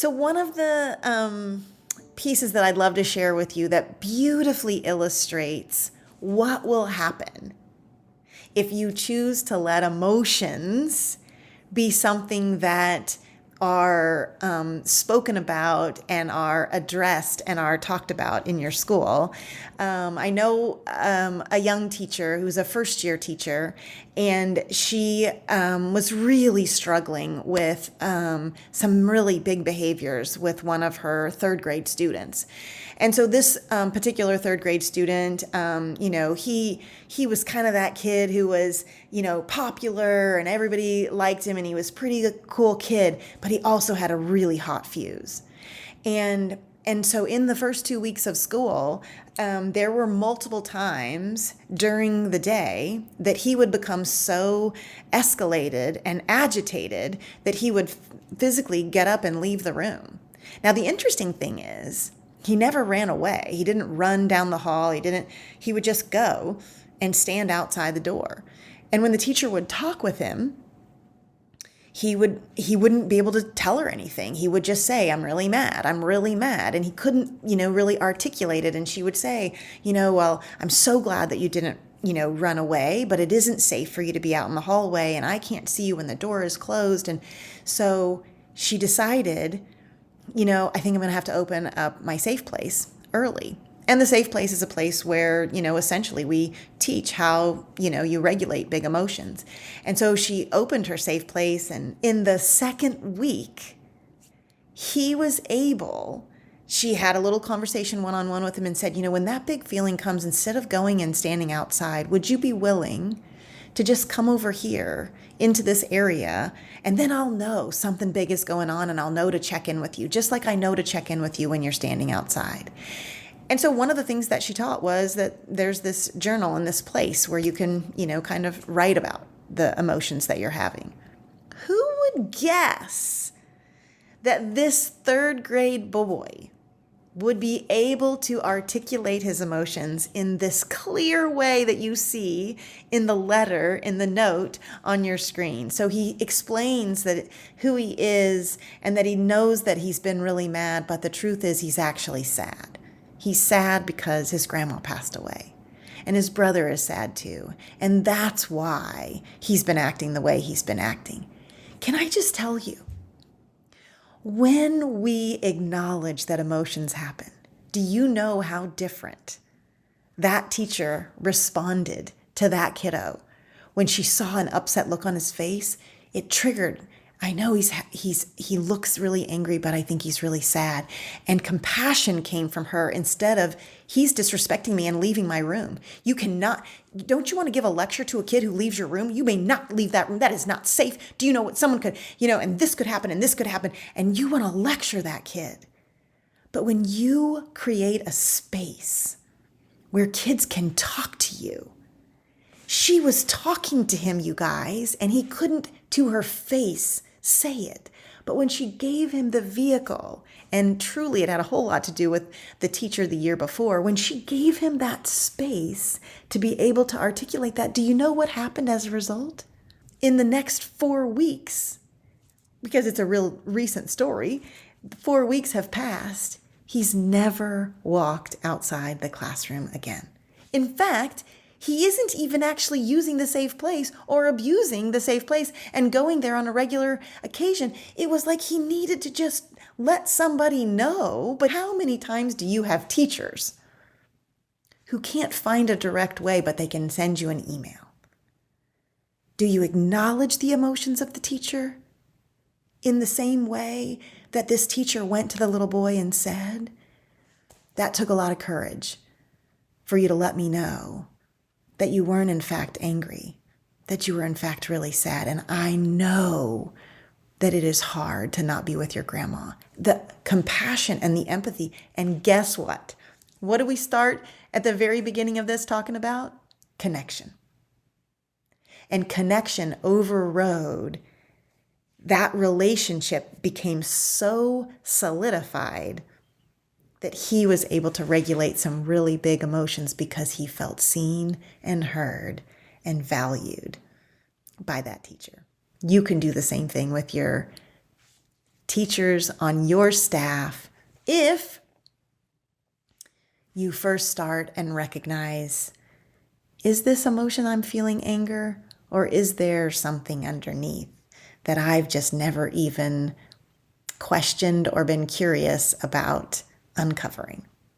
So one of the pieces that I'd love to share with you that beautifully illustrates what will happen if you choose to let emotions be something that are spoken about and are addressed and are talked about in your school. I know a young teacher who's a first year teacher, and she was really struggling with some really big behaviors with one of her third grade students. And so this particular third grade student, he was kind of that kid who was, popular and everybody liked him and he was a pretty cool kid, but he also had a really hot fuse. And so in the first 2 weeks of school, there were multiple times during the day that he would become so escalated and agitated that he would physically get up and leave the room. Now, the interesting thing is, he never ran away. He didn't run down the hall. He would just go and stand outside the door. And when the teacher would talk with him, he wouldn't be able to tell her anything. He would just say, I'm really mad. I'm really mad. And he couldn't, really articulate it. And she would say, well, I'm so glad that you didn't, run away, but it isn't safe for you to be out in the hallway. And I can't see you when the door is closed. And so she decided, I think I'm going to have to open up my safe place early. And the safe place is a place where, essentially we teach how, you regulate big emotions. And so she opened her safe place. And in the second week, she had a little conversation one-on-one with him and said, when that big feeling comes, instead of going and standing outside, would you be willing to just come over here into this area, and then I'll know something big is going on and I'll know to check in with you, just like I know to check in with you when you're standing outside. And so one of the things that she taught was that there's this journal in this place where you can, kind of write about the emotions that you're having. Who would guess that this third grade boy would be able to articulate his emotions in this clear way that you see in the letter, in the note on your screen? So he explains that who he is and that he knows that he's been really mad, but the truth is he's actually sad. He's sad because his grandma passed away. And his brother is sad too. And that's why he's been acting the way he's been acting. Can I just tell you, when we acknowledge that emotions happen, do you know how different that teacher responded to that kiddo? When she saw an upset look on his face, it triggered, I know he looks really angry, but I think he's really sad. And compassion came from her instead of, he's disrespecting me and leaving my room. Don't you want to give a lecture to a kid who leaves your room? You may not leave that room. That is not safe. Do you know what someone could, and this could happen and this could happen. And you want to lecture that kid. But when you create a space where kids can talk to you, she was talking to him, you guys, and he couldn't to her face say it. But when she gave him the vehicle, and truly it had a whole lot to do with the teacher the year before, when she gave him that space to be able to articulate that, do you know what happened as a result? In the next 4 weeks, because it's a real recent story, 4 weeks have passed, he's never walked outside the classroom again. In fact, he isn't even actually using the safe place or abusing the safe place and going there on a regular occasion. It was like he needed to just let somebody know. But how many times do you have teachers who can't find a direct way, but they can send you an email? Do you acknowledge the emotions of the teacher in the same way that this teacher went to the little boy and said, that took a lot of courage for you to let me know that you weren't in fact angry, that you were in fact really sad. And I know that it is hard to not be with your grandma. The compassion and the empathy. And guess what? What do we start at the very beginning of this talking about? Connection. And connection overrode that relationship, became so solidified that he was able to regulate some really big emotions because he felt seen and heard and valued by that teacher. You can do the same thing with your teachers on your staff if you first start and recognize, is this emotion I'm feeling anger, or is there something underneath that I've just never even questioned or been curious about uncovering?